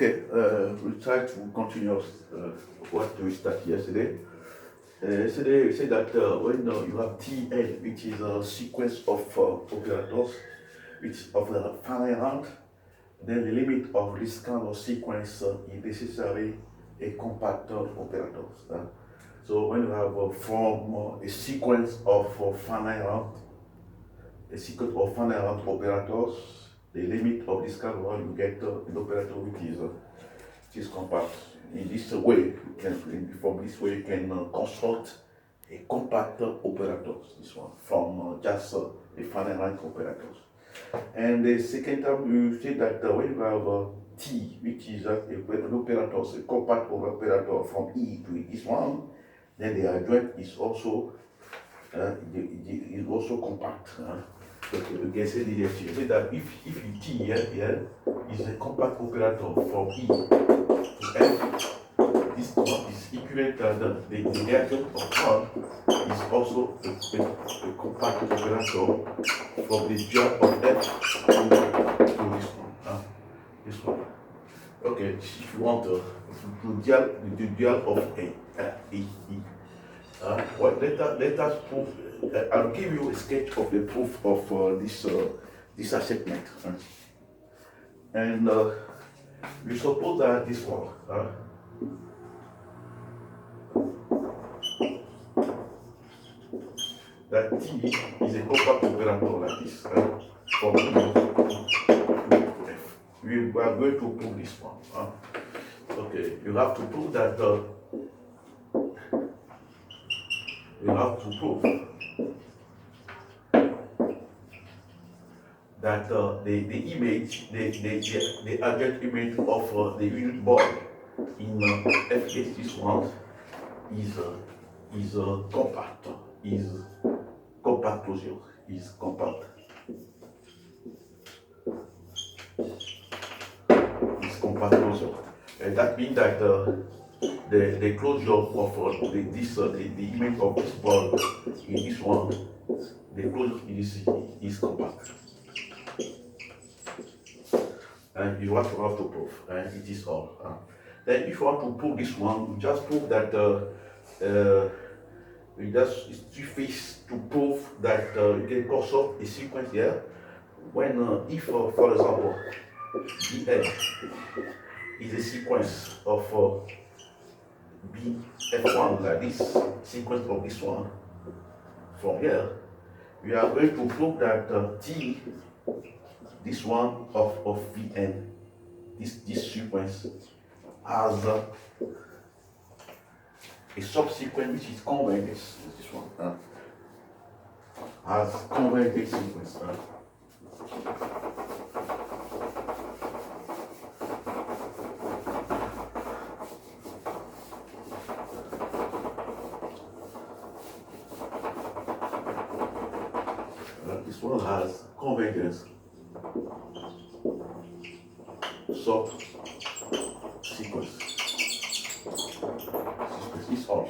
Okay, we'll try to continue what we started yesterday. Yesterday we said that when you have TL, which is a sequence of operators, which of the finite round, then the limit of this kind of sequence is necessarily a compact operators. So when you have from a sequence of finite round, operators, the limit of this kind of one, you get an operator which is compact. In this way, from this way, you can construct a compact operators. This one from just a finite operators. And the second time, you say that when you have T, which is an operator, a compact operator from E to this one, then the adjoint is also compact. Okay, you can say that if T here is a compact operator from E to F, this one is equivalent to the adjoint of 1 is also a compact operator from the dual of F to this one. This one. Okay, if you want the dual of E. Let us prove. I'll give you a sketch of the proof of this assessment. And we suppose that this one. That T is a compact operator like this. From E to F. We are going to prove this one. Okay, you have to prove that. You have to prove that the image, the adjoint image of the unit ball in FH this one is compact, is compact closure, is compact, is compact closure, and that means that the closure of the image of this ball in this one, the closure is compact. And you have to prove, and it is all. Then if you want to prove this one, you just prove that it's sufficient to prove that you can construct a sequence here when if for example BN is a sequence of BF1 like this sequence of this one from here, we are going to prove that T, this one of Vn, this sequence has a subsequent which is convergent. This one has convergent sequence. This one has convergence subsequence. Is all.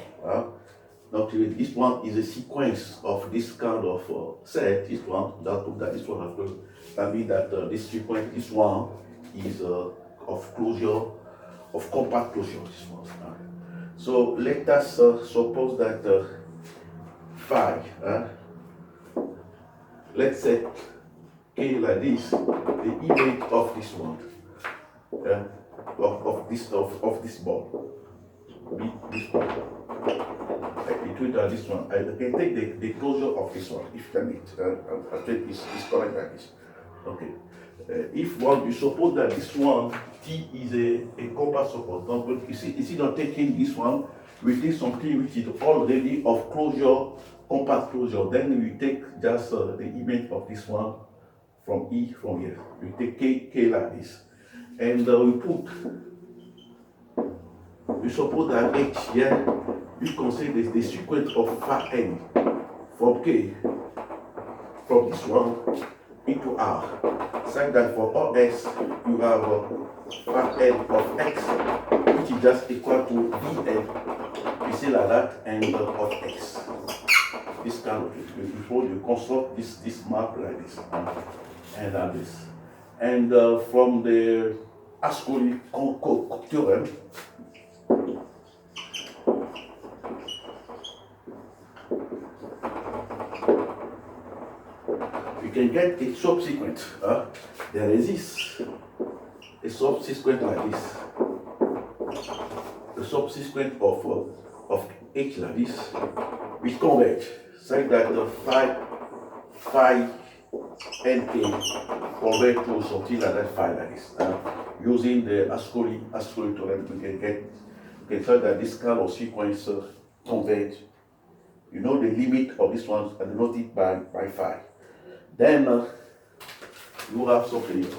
Now this one is a sequence of this kind of set. This one that this one has closure. That means that this sequence, this one is of closure, of compact closure. This one. So let us suppose that phi. Let's say K like this, the image of this one, of this ball, be this one. Between this one, I can take the closure of this one if you need. I think it's correct like this. Okay. If you suppose that this one T is a compact support, but you see, instead of taking this one, we take something which is already of closure, compact closure. Then we take just the image of this one from E from here. We take K like this, and we suppose that H here, you consider the sequence of phi n from K, from this one into R, such that for all S you have phi n of X, which is just equal to Vn, you see like that, and of X. This kind of it, before you construct this map like this, and this. And from the Ascoli theorem. We can get a subsequent. There is a subsequent like this. The subsequent of H like this, which converge, such that the phi nk converge to something like that phi like this. Using the Ascoli theorem, we can say that this kind of sequence converge. You know the limit of this one and denote it by phi. Then you have something else.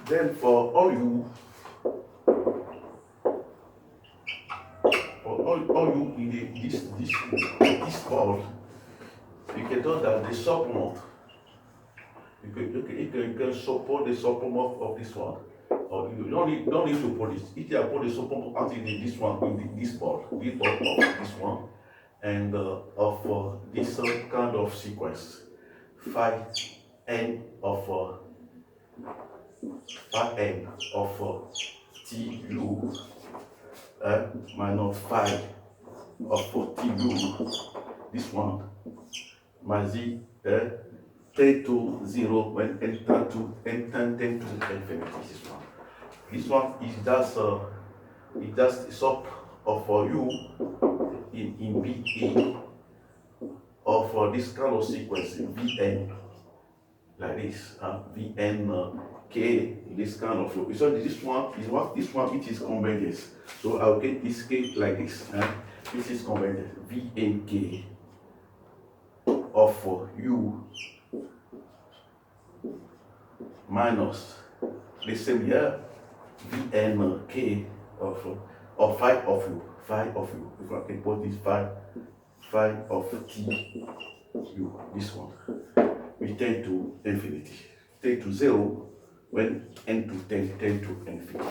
Then for all you in this ball, you can tell that the supplement, you can support the supplement of this one. Or you don't need to put this. If you put the supplement until this one in this ball, of this one, and of this kind of sequence, phi n of T U minus phi of T U, this one, minus tend to 0 when n tend to infinity. This one is just a sub of U in BA of this kind of sequence Vn like this, Vn K, this kind of flow. So this one it is convergence. So I'll get this K like this. This is convergence. Vnk of U minus the same here Vnk of phi of U. If I can put this phi of T U, this one, we tend to infinity. Tend to 0 when n to 10 tend to infinity.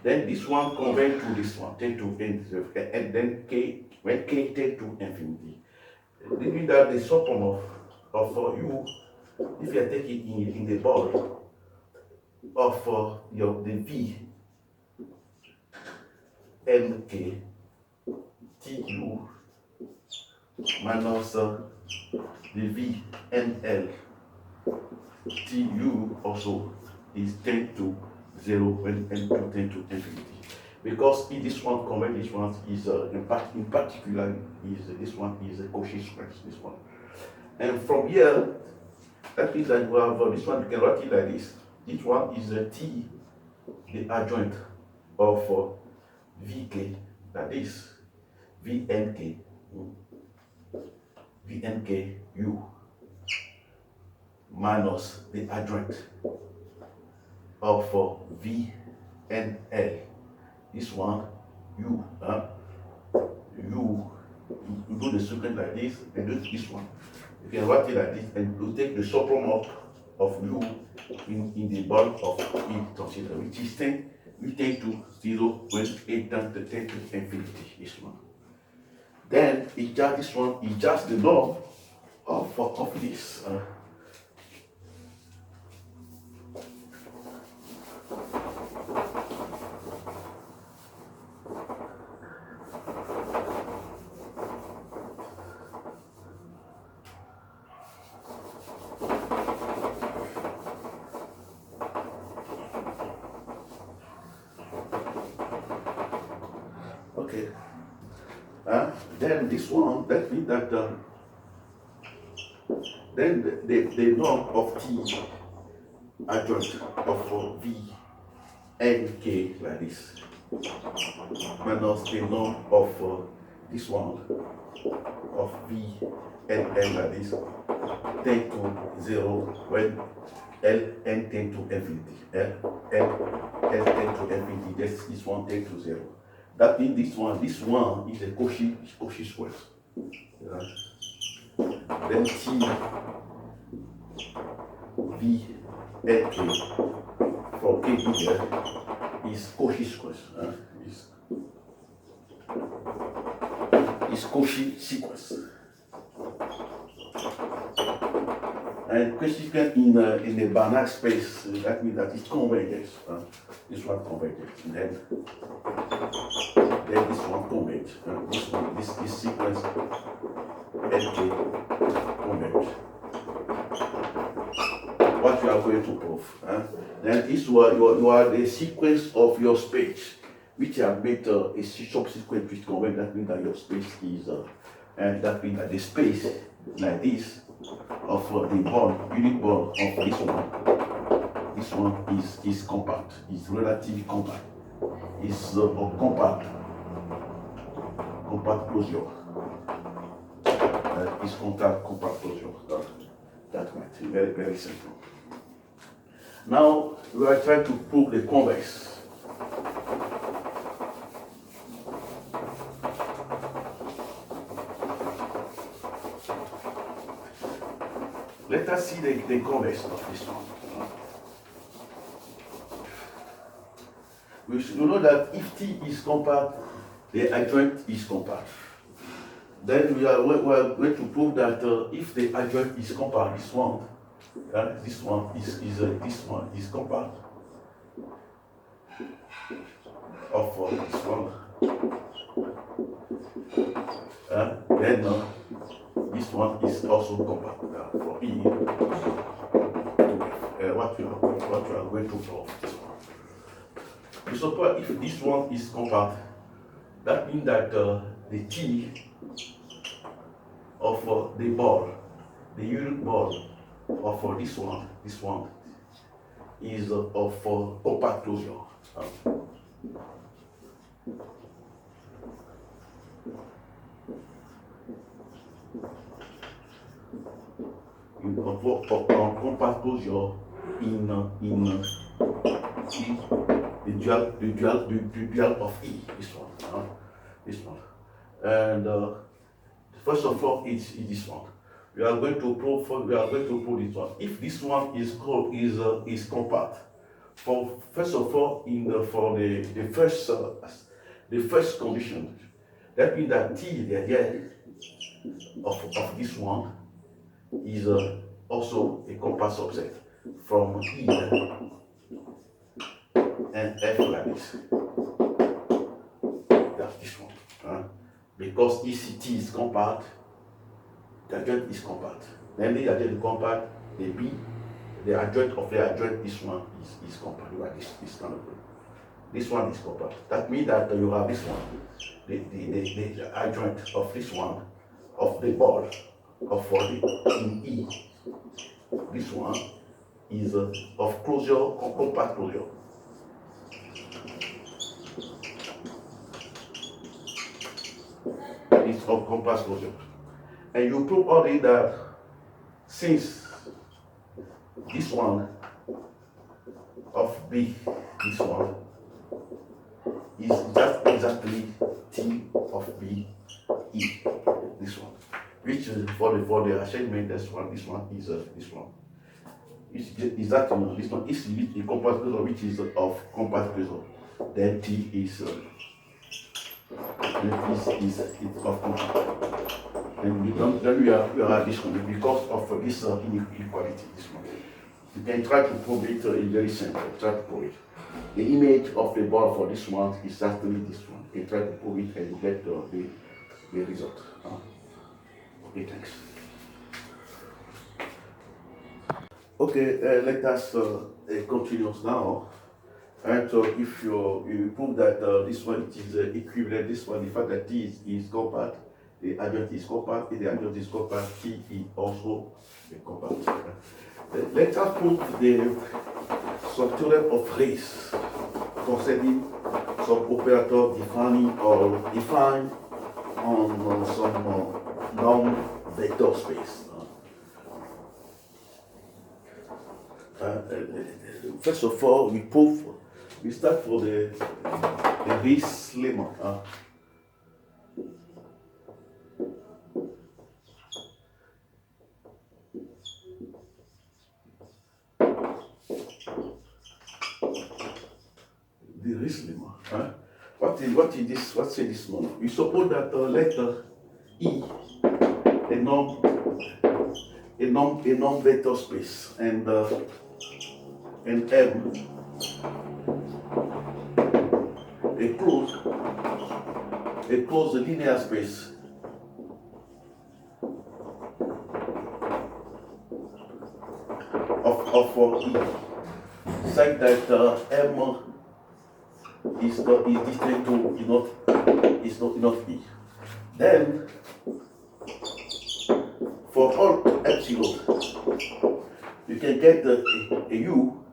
Then this one convert to this one, tend to infinity, and then k, when k tend to infinity. This means that the supplement of U, if you take it in the ball of the V nk Tu minus the V nl Tu also is 10 to 0 when n to 10 to infinity. Because in this one, convert this one is in particular is this one is a Cauchy sequence, this one. And from here, that means that you have this one, you can write it like this. This one is a T, the adjoint of Vk, that is Vnk, Vnk U minus the adjoint of Vnl. This one, U, you do the sequence like this, and do this one. You can write it like this, and you take the supplement of U in the bulk of E consider, which is 10, we take to 0 when A tends to 10 to infinity, this one. Then it's just this one is just the norm of this. Okay. Then this one, that means that then the norm of T adjoint of V N K like this minus the norm of this one of V N N like this tend to 0 when L N tend to infinity. L tend to infinity, this one tend to 0. That means this one is a Cauchy square. Then T V and K for K here is Cauchy sequence. Is Cauchy sequence. And Cauchy sequence in the Banach space, that means that it's convergence. This one converges. And then this one converges. This sequence LK converge. What you are going to prove. Then this one, you are the sequence of your space, which you have made a subsequent which converge. That means that your space is, and that means that the space like this of the bond, unit bond of this one is compact, is relatively compact, is compact closure. Is compact closure. That's right. Very, very simple. Now we are trying to prove the convex. Let us see the convex of this one. You know that if T is compact, the adjoint is compact. Then we are going to prove that if the adjoint is compact, this one is compact of this one. Then this one is also compact for E. What you are going to prove this one. We suppose if this one is compact, that means that the T of the ball, the unit ball of this one is of compact closure. Compact closure in the dual of E, this one, and first of all, it's this one. We are going to prove this one. If this one is compact, first of all, for the first condition, that means that T the idea of this one is also a compact subset from E and F like this. That's this one. Because ECT is compact, the adjoint is compact. Then the adjoint is compact, the adjoint of the adjoint, this one is compact. You have this kind of thing. This one is compact. That means that you have this one, the adjoint of this one, of the ball, in E. This one is of closure, compact closure. It's of compact closure. And you prove already that since this one of B, this one is just exactly T of B E, this one, which for the assignment, this one is this one. Is that this one is a compact closure which is of compact closure. Then T is of compact. And then we are this one because of this inequality. This one. You can try to prove it in very simple. Try to prove it. The image of the ball for this one is actually this one. You can try to prove it and you get the result. Okay, thanks. Okay, let us continue now. And so if you prove that this one is equivalent, this one, the fact that T is compact, the adjoint is compact, if the adjoint is compact, T is also compact. Let us prove some theorem of race concerning some operator defined on some non-vector space. First of all, we start for the race lemma. the risk lemma. Huh? What is this? What's this one? We suppose that letter E, a non vector space, and M, a closed linear space of E, such that M is distinct to not E. Then for all epsilon, you can get a U,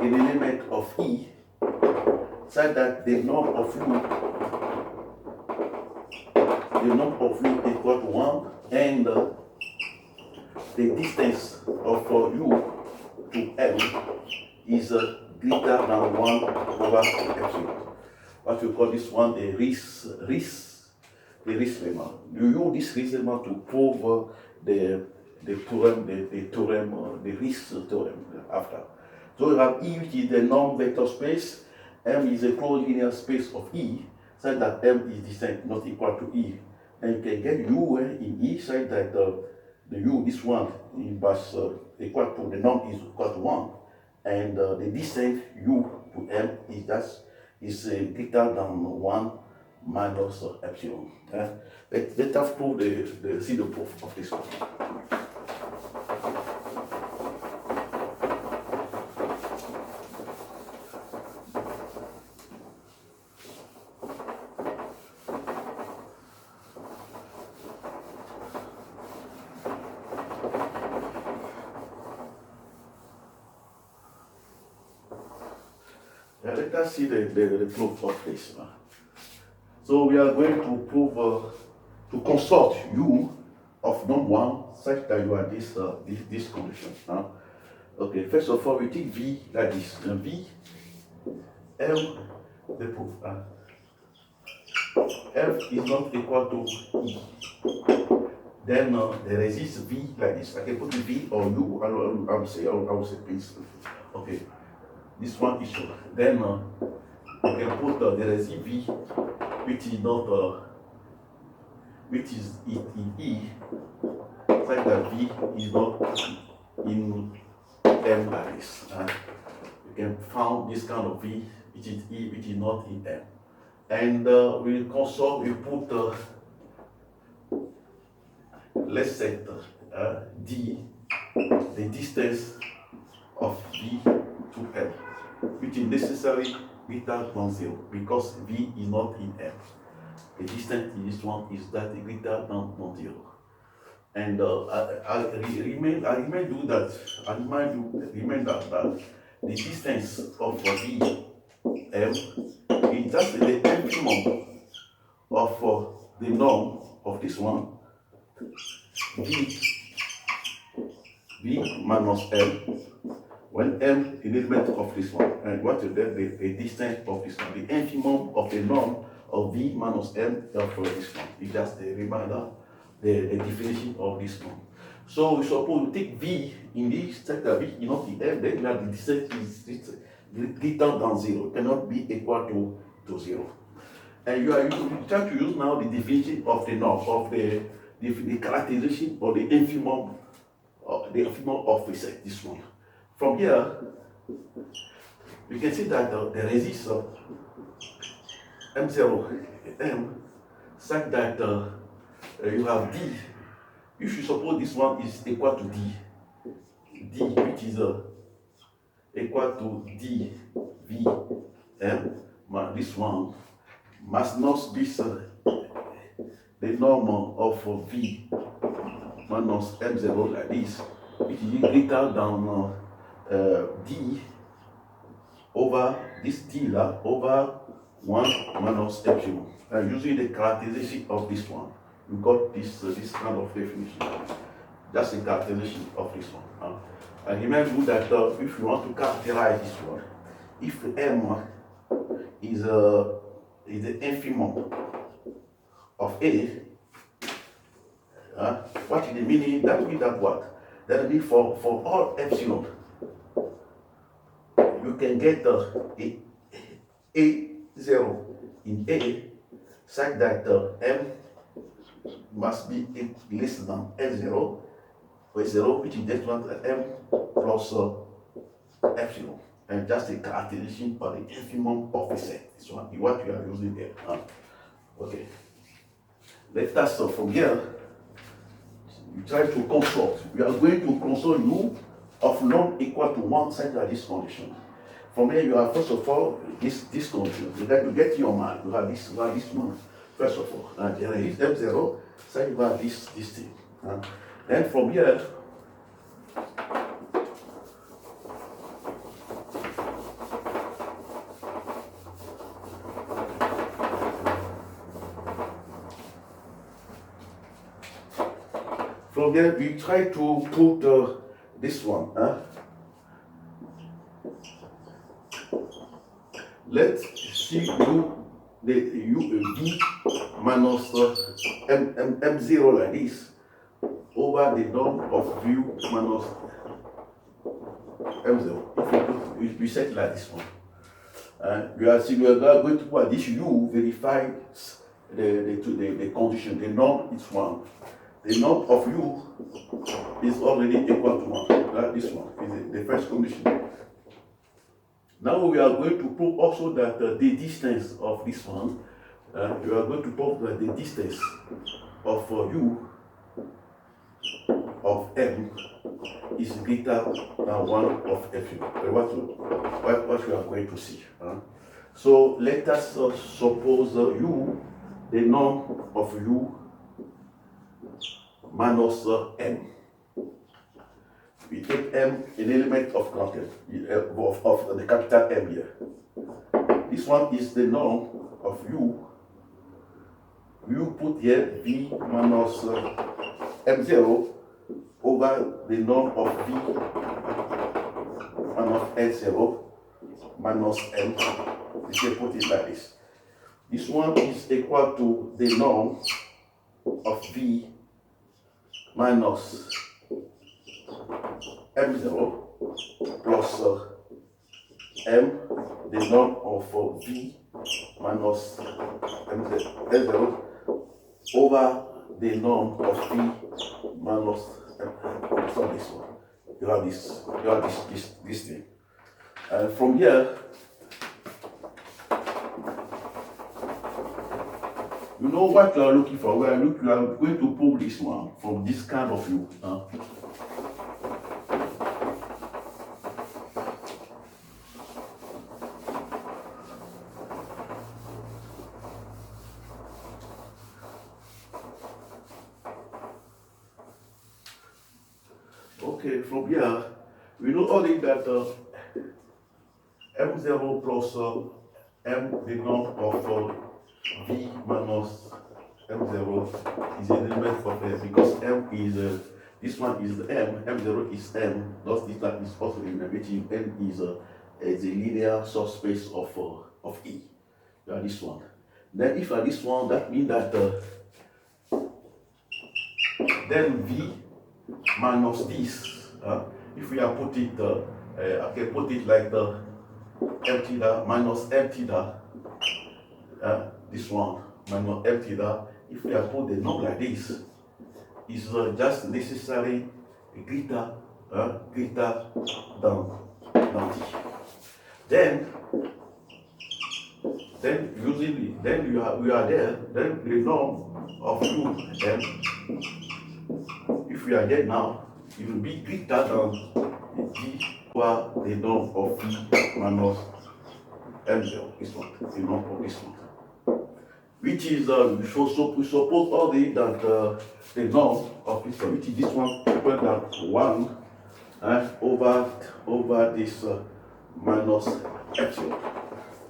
an element of E, such that the norm of U equal to 1, and the distance of U to M is greater than 1 over epsilon. What we call this one the risk lemma. You use this risk lemma to prove the risk theorem after. So you have E, which is the norm vector space. M is a closed linear space of E, such that M is distinct, not equal to E. And you can get U in E, such that the U, this one, is equal to the norm is equal to 1, and the distance U to M is greater than 1 minus epsilon. Let us prove see the proof of this one. Let us see the proof of this. So we are going to prove to consult U of norm 1 such that you have this condition. Okay, first of all we take V like this. V, M, the proof. F is not equal to E. Then there exists V like this. I can put V or U. I will say please. Okay. This one is short. Then you can put there is V, which is not which is in E, such that V is not in M like this. You can find this kind of V, which is E, which is not in M. And we consult. We put let's set D, the distance of V to M, which is necessarily greater than 0 because V is not in M. The distance in this one is that greater than 0. And I remind you that the distance of V M is just the infimum of the norm of this one V minus M, when M is an element of this one, and what is the distance of this one, the infimum of the norm of V minus M of this one. It's just a reminder, the definition of this norm. So we suppose we take V in this, take that V is not in M, then the distance is greater than 0, cannot be equal to 0. And you are trying to use now the definition of the norm, of the characterization of the infimum of this one. From here, we can see that there exists M0, M, such that you have D. You should suppose this one is equal to D, which is equal to D, V, M. This one must not be the norm of V minus M0 like this, which is greater than D over this D over 1 minus epsilon. And using the characterization of this one, you got this kind of definition. That's the characterization of this one. And remember that if you want to characterize this one, if M is the infimum of A, what is the meaning? That means that what? That means for all epsilon, you can get A0 in A such that M must be less than N0, or 0, which is this one M plus epsilon. And just a characterization of the infimum of a set. This one, what we are using there. Okay. Let us from here, we try to consult. We are going to consult U of non equal to 1 such that this condition. From here, you have first of all this condition. You get your mind. You have this one. First of all, and there is M0, so you have this thing. Then from here, we try to put this one. Let's see V minus M0 like this over the norm of U minus M0. If we set like this one. We are going to put this U verifies the condition. The norm is 1. The norm of U is already equal to 1. This one is the first condition. Now we are going to prove also that the distance of this one, we are going to prove that the distance of U of M is greater than 1 of epsilon. What we are going to see. So let us suppose U, the norm of U minus M. We take M, an element of content of the capital M here. This one is the norm of U. You put here V minus M0 over the norm of V minus N0 minus M. We can put it like this. This one is equal to the norm of V minus M0 plus M, the norm of V minus M0 over the norm of V minus M. So this one. You have this thing. From here, you know what you are looking for. We are going to pull this one from this kind of view. Okay, from here, we know only that M0 plus M, the norm of V minus M0 is an element of M, because M is, this one is M, M0 is M, thus this one is also in which M is a linear subspace of E. This one. Then if this one, that means that then V minus this, if we are put it, I can put it like the M theta minus M theta, this one minus M theta, if we are put the norm like this, is just necessarily greater than T. Then using then we are there, then the norm of U M, if we are there now, it will be greater than T over the norm of V minus M0, this one, the norm of this one. Which is, we suppose already that the norm of this one, which is this one, equal than 1 over this minus epsilon.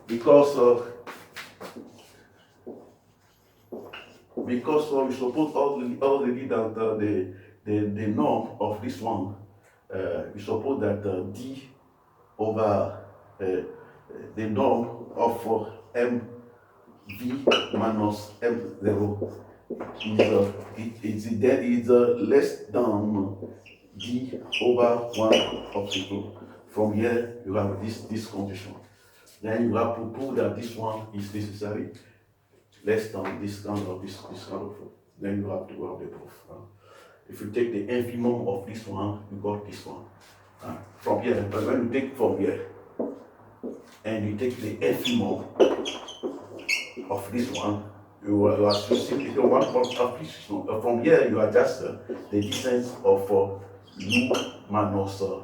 Because we suppose already that the norm of this one, we suppose that D over the norm of M V minus M0 is less than D over 1 of 2. From here, you have this condition. Then you have to prove that this one is necessary less than this kind of then you have to have the proof. If you take the infimum of this one, you got this one. From here, but when you take from here and you take the infimum of this one, you are associating the one of this one. From here, you adjust the distance of u minus um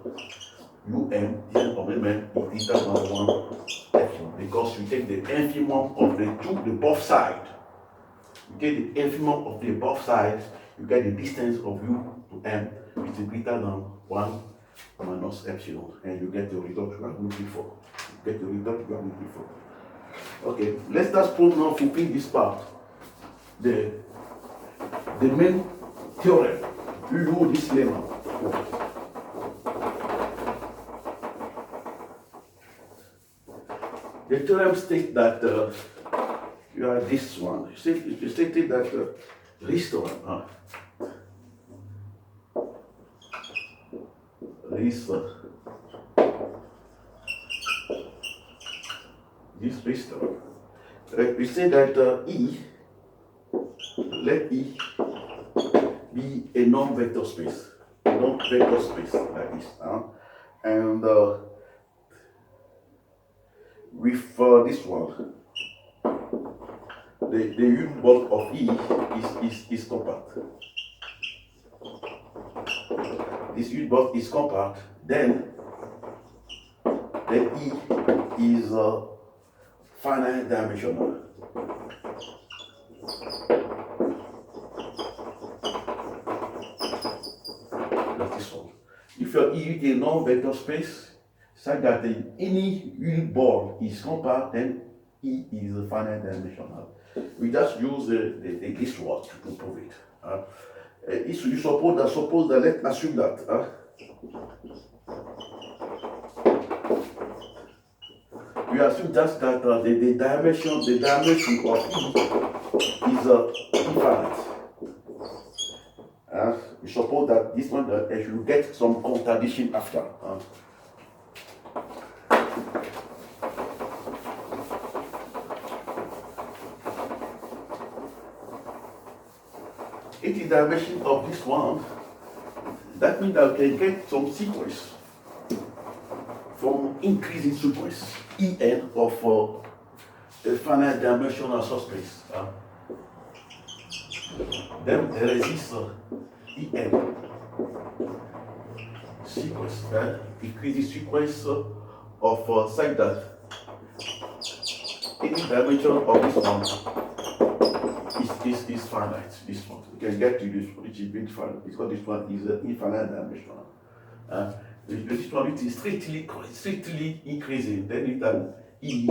is complement is equal to 1 epsilon, because you take the infimum of the both sides. You take the infimum of the both sides, you get the distance of u to m, which is greater than 1 minus epsilon, and you get the result you are looking for. Okay, let's just prove now fulfill this part. The main theorem. You know this lemma. The theorem states that you are this one. You stated that this theorem, this theorem. We say that let E be a non-vector space, like this, and with this one, the unit bulk of E is compact. This unit bulk is compact, then E is finite dimensional. That's this one. If your E is a non-vector space, such that any unit ball is compact, then E is a finite dimensional. We just use this word to prove it. You suppose that let's assume that we assume just that the dimension of E is infinite. We suppose that this one should get some contradiction after. If the dimension of this one, that means that we can get some sequence from increasing sequence En of a finite dimensional subspace. Then there is this En sequence, increasing sequence of such that any dimension of this one is finite. This one, we can get to this one, which is infinite, because this one is infinite dimensional. This one, which is strictly increasing, then it can E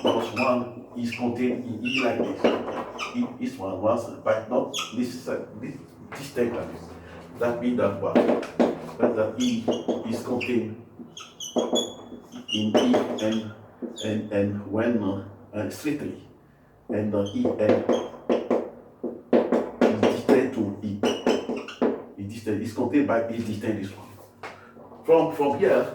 plus 1 is contained in E like this. This one was, but not this term like this. That means that what? That E is contained in E and when strictly. And En is distant to E. It's contained by E distant this one. From here,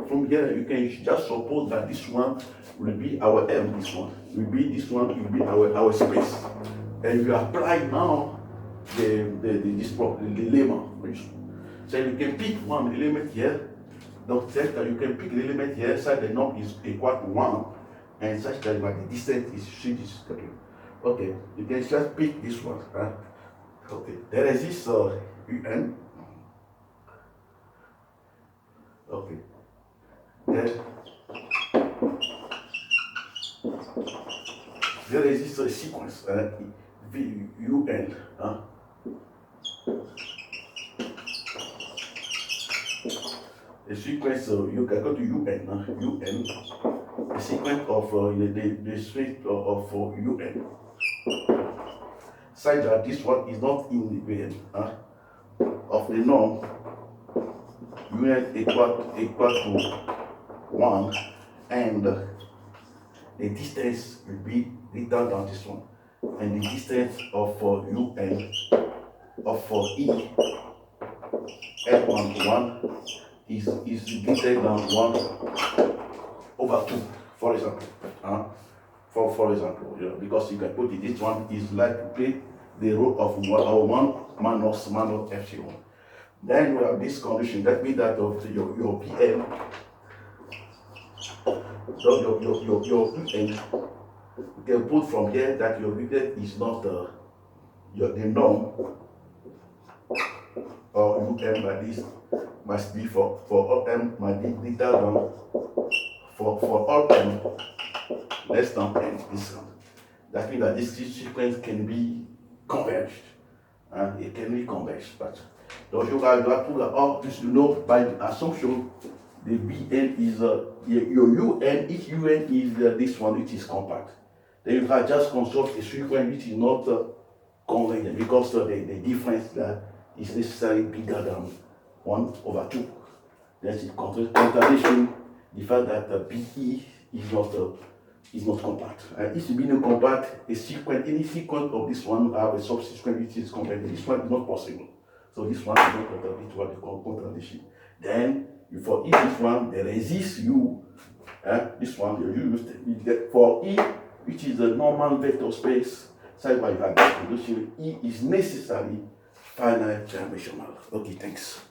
you can just suppose that this one will be our M. This one will be our space, and you apply now the lemma. So you can pick one element here. Donc that you can pick the element here, such that the norm is equal to 1. And such that the distance is 3 degrees. Okay, you can just pick this one. Okay, there is this UN. Okay, there is this sequence UN. The sequence you can go to UN. The sequence of the space of UN, such that this one is not in the way of the norm UN equal to 1, and the distance will be greater than this one, and the distance of UN of E L1 is greater than 1 over 2. For example, for example, because you can put it, this one is like to play the role of one minus epsilon. Then you have this condition, that means that of your Pn, so your Pn, you can put from here that your Pn is not the norm, or Um by this must be for all m might be greater than for all m less than n is. That means that this sequence can be converged. It can be converged, but donc you have to all this, by the assumption the Bn is your Un, each Un is this one which is compact. Then you can just construct a sequence which is not convergent, because the difference that is necessarily bigger than 1/2. That's it contradiction the fact that Be is not compact. If it being compact, any sequence of this one have a subsequent which is compact. This one is not possible. So this one is not contradict what they call contradiction. Then for each this one, there exists U. This one you use for E, which is a normal vector space. Side by side condition, E is necessarily finite dimensional. Okay, thanks.